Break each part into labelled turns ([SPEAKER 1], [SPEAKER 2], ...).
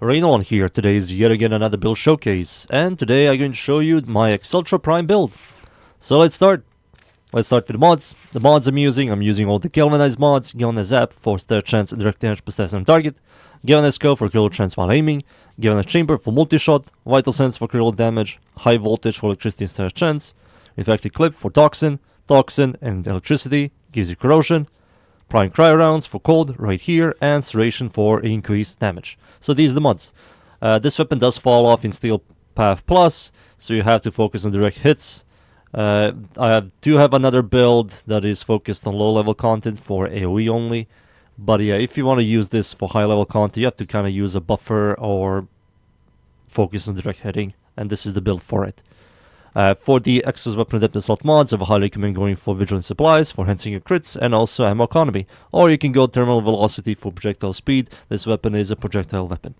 [SPEAKER 1] Rainollon here. Today is yet again another build showcase, and today I'm going to show you my Acceltra Prime build. So let's start. Let's start with the mods. The mods I'm using all the Galvanized mods. Galvanized Zap for stat chance and direct damage per stat on target. Galvanized Scope for critical chance while aiming. Galvanized Chamber for multi-shot. Vital Sense for critical damage. High Voltage for electricity and stat chance. Infected Clip for Toxin. Toxin and electricity gives you corrosion. Prime Cryo Rounds for cold right here, and Serration for increased damage. So these are the mods. This weapon does fall off in Steel Path Plus, so you have to focus on direct hits. I do have another build that is focused on low level content for AoE only. But yeah, if you want to use this for high level content, you have to kind of use a buffer or focus on direct hitting, and this is the build for it. For the excess weapon adaptive slot mods, I would highly recommend going for Vigilant Supplies for enhancing your crits and also ammo economy. Or you can go Terminal Velocity for projectile speed. This weapon is a projectile weapon.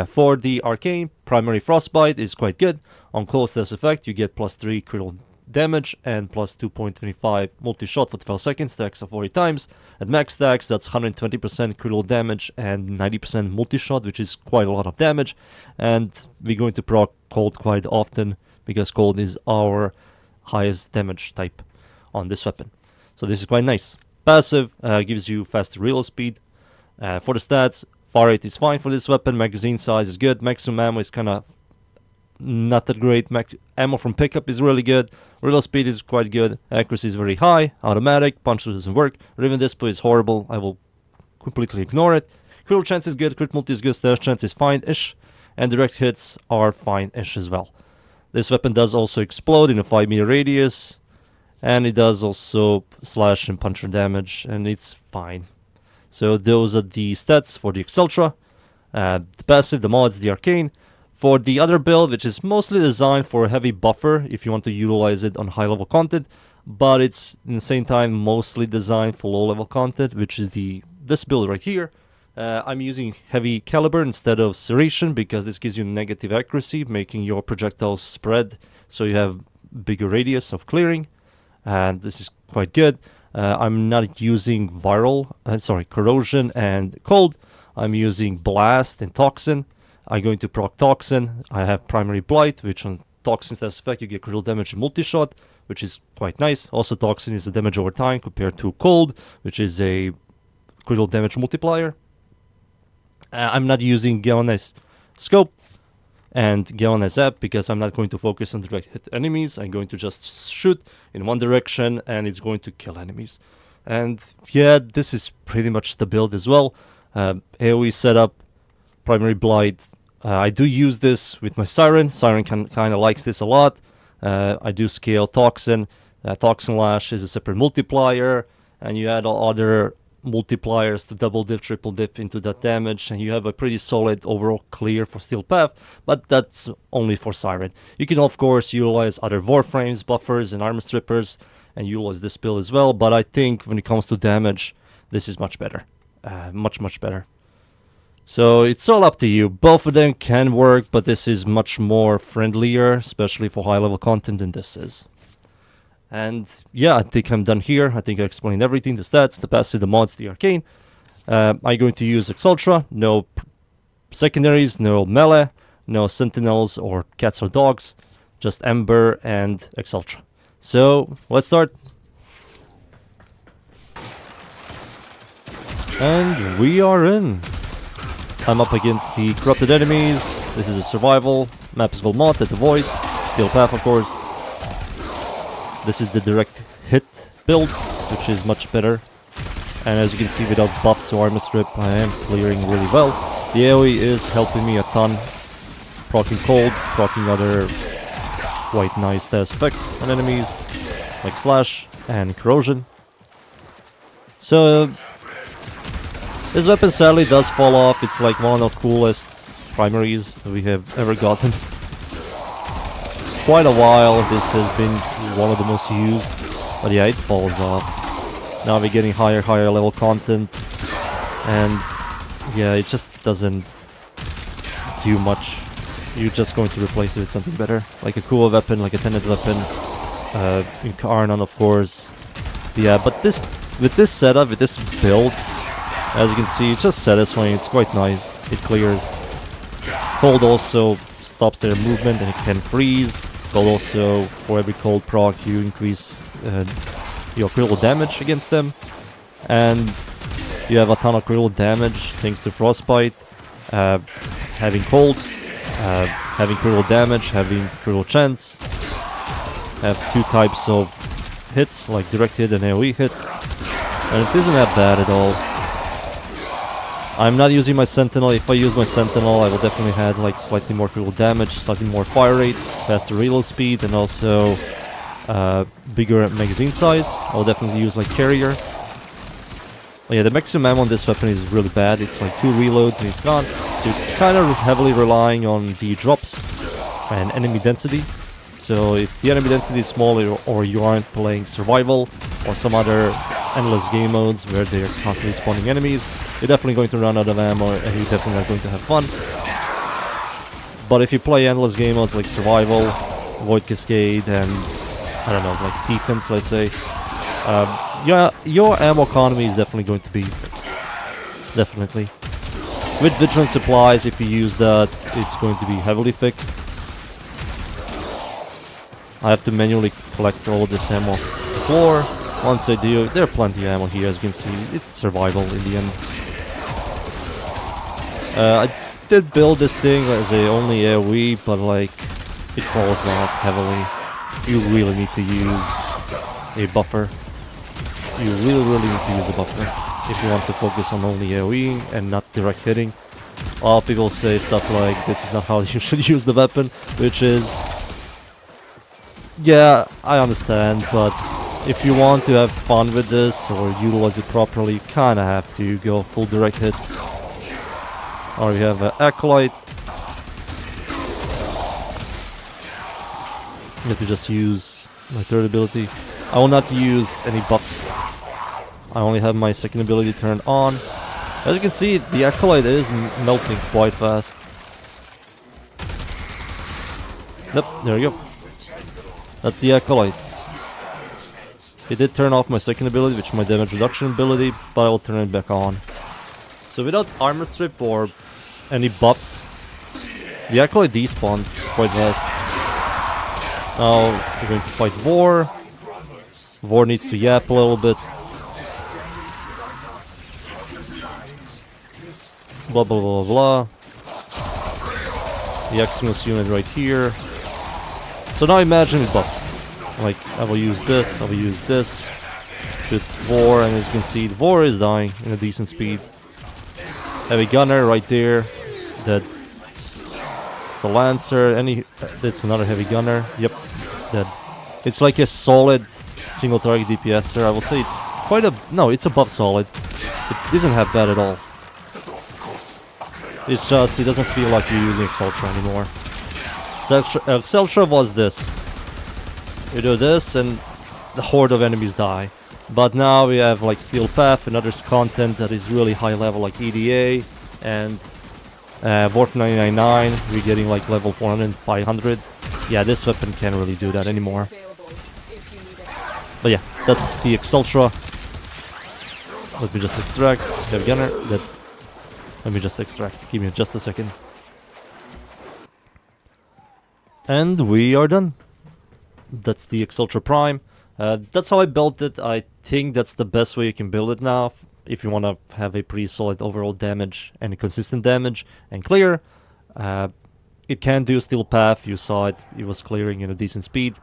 [SPEAKER 1] For the Arcane, Primary Frostbite is quite good. On close test effect, you get plus 3 critical damage and plus 2.25 multi-shot for 12 seconds, stacks of 40 times. At max stacks, that's 120% critical damage and 90% multi-shot, which is quite a lot of damage. And we're going to proc cold quite often, because cold is our highest damage type on this weapon. So this is quite nice. Passive gives you faster reload speed. For the stats, fire rate is fine for this weapon. Magazine size is good. Maximum ammo is kind of not that great. Ammo from pickup is really good. Reload speed is quite good. Accuracy is very high. Automatic. Punch doesn't work. Riven display is horrible. I will completely ignore it. Critical chance is good. Crit multi is good. Stash chance is fine-ish. And direct hits are fine-ish as well. This weapon does also explode in a 5-meter radius, and it does also slash and puncture damage, and it's fine. So those are the stats for the Acceltra, the passive, the mods, the arcane. For the other build, which is mostly designed for a heavy buffer if you want to utilize it on high level content, but it's in the same time mostly designed for low level content, which is this build right here. I'm using heavy caliber instead of serration because this gives you negative accuracy, making your projectiles spread so you have bigger radius of clearing, and this is quite good. I'm not using corrosion and cold. I'm using blast and toxin. I'm going to proc toxin. I have primary blight, which on toxin stats effect you get critical damage and multi-shot, which is quite nice. Also toxin is a damage over time compared to cold, which is a critical damage multiplier. I'm not using Galvanized Scope and Galvanized Zap because I'm not going to focus on direct hit enemies. I'm going to just shoot in one direction and it's going to kill enemies. And yeah, this is pretty much the build as well. AoE setup, primary blight. I do use this with my Siren. Siren kind of likes this a lot. I do scale Toxin. Toxin Lash is a separate multiplier, and you add all other multipliers to double dip, triple dip into that damage, and you have a pretty solid overall clear for Steel Path, but that's only for Siren. You can of course utilize other Warframes, buffers, and armor strippers, and utilize this build as well, but I think when it comes to damage, this is much better. Much better. So it's all up to you. Both of them can work, but this is much more friendlier, especially for high level content than this is. And yeah, I think I'm done here. I think I explained everything, the stats, the passive, the mods, the arcane. I'm going to use Acceltra, no secondaries, no melee, no sentinels or cats or dogs, just Ember and Acceltra. So let's start. And we are in. I'm up against the corrupted enemies. This is a survival. Map is called Mod at the Void. Steel Path, of course. This is the direct hit build, which is much better. And as you can see, without buffs or armor strip, I am clearing really well. The AoE is helping me a ton. Proccing cold, proccing other quite nice status effects on enemies, like slash and corrosion. So this weapon sadly does fall off. It's like one of the coolest primaries that we have ever gotten. Quite a while this has been one of the most used, but yeah, it falls off. Now we're getting higher level content, and yeah, it just doesn't do much. You're just going to replace it with something better, like a cooler weapon, like a tenet weapon, Incarnon of course. Yeah, but with this setup, with this build, as you can see, it's just satisfying. It's quite nice. It clears. Cold also stops their movement and it can freeze. Cold also, for every cold proc, you increase your critical damage against them. And you have a ton of critical damage thanks to Frostbite. Having cold, having critical damage, having critical chance. Have 2 types of hits, like direct hit and AoE hit. And it isn't that bad at all. I'm not using my Sentinel. If I use my Sentinel, I will definitely have like slightly more critical damage, slightly more fire rate, faster reload speed, and also bigger magazine size. I'll definitely use like Carrier. But yeah, the maximum ammo on this weapon is really bad. It's like 2 reloads and it's gone. So you're kind of heavily relying on the drops and enemy density. So if the enemy density is small or you aren't playing survival or some other endless game modes where they're constantly spawning enemies, you're definitely going to run out of ammo and you're definitely not going to have fun. But if you play endless game modes like survival, Void Cascade, and I don't know, like defense, let's say, yeah, your ammo economy is definitely going to be fixed. Definitely. With Vigilant Supplies, if you use that, it's going to be heavily fixed. I have to manually collect all of this ammo off the floor. Once I do, there are plenty of ammo here, as you can see. It's survival in the end. I did build this thing as a only AoE, but like, it falls off heavily. You really need to use a buffer. You really need to use a buffer if you want to focus on only AoE and not direct hitting. A lot of people say stuff like, this is not how you should use the weapon, which is... yeah, I understand, but if you want to have fun with this or utilize it properly, you kinda have to go full direct hits. Or we have an Acolyte. You have to just use my third ability. I will not use any buffs. I only have my second ability turned on. As you can see, the Acolyte is melting quite fast. Yep, there we go. That's the Acolyte. It did turn off my second ability, which is my damage reduction ability, but I will turn it back on. So without armor strip or any buffs, the Acolyte despawned quite fast. Now we're going to fight Vor. Vor needs to yap a little bit. Blah blah blah blah. The Xmas unit right here. So now imagine with buffs. Like, I will use this, I will use this. Shoot Vor, and as you can see, the Vor is dying in a decent speed. Heavy gunner right there. Dead. It's a Lancer, that's another heavy gunner. Yep, dead. It's like a solid single target DPSer. I will say it's quite a... no, it's above solid. It isn't half bad at all. It's just, it doesn't feel like you're using Acceltra anymore. So Acceltra was this. You do this and the horde of enemies die. But now we have like Steel Path and other content that is really high level, like EDA and Warframe 999. We're getting like level 400 and 500. Yeah, this weapon can't really do that anymore. But yeah, that's the Acceltra. Let me just extract. Heavy gunner. Let me just extract. Give me just a second. And we are done. That's the Acceltra Prime. That's how I built it. I think that's the best way you can build it now. If you want to have a pretty solid overall damage and a consistent damage and clear. It can do Steel Path. You saw it. It was clearing in a decent speed.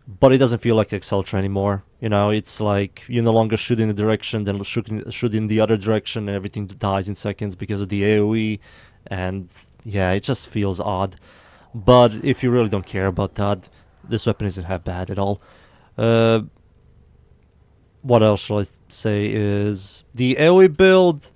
[SPEAKER 1] But it doesn't feel like Acceltra anymore. You know, it's like you no longer shoot in a direction, then shoot in the other direction, and everything dies in seconds because of the AoE. And yeah, it just feels odd. But if you really don't care about that, this weapon isn't half bad at all. What else shall I say is... the AoE build,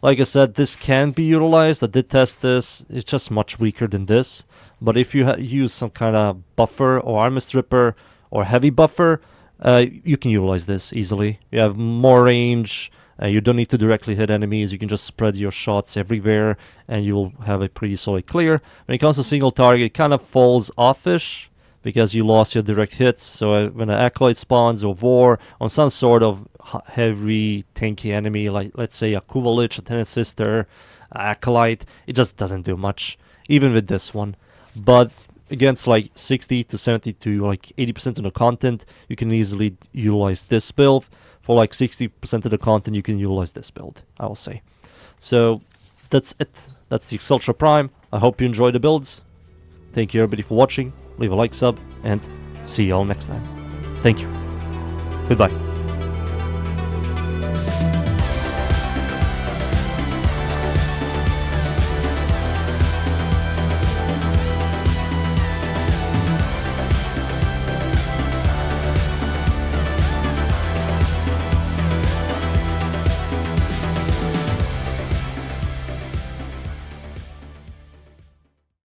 [SPEAKER 1] like I said, this can be utilized. I did test this. It's just much weaker than this. But if you use some kind of buffer or armor stripper or heavy buffer, you can utilize this easily. You have more range. You don't need to directly hit enemies. You can just spread your shots everywhere and you'll have a pretty solid clear. When it comes to single target, it kind of falls offish because you lost your direct hits. So when an Acolyte spawns or War on some sort of heavy tanky enemy, like let's say a Kuvalich, a Tenant Sister, Acolyte, it just doesn't do much, even with this one. But against like 60 to 70 to like 80% of the content, you can easily utilize this build. For like 60% of the content, you can utilize this build, I will say. So that's it. That's the Acceltra Prime. I hope you enjoy the builds. Thank you everybody for watching. Leave a like, sub, and see you all next time. Thank you. Goodbye.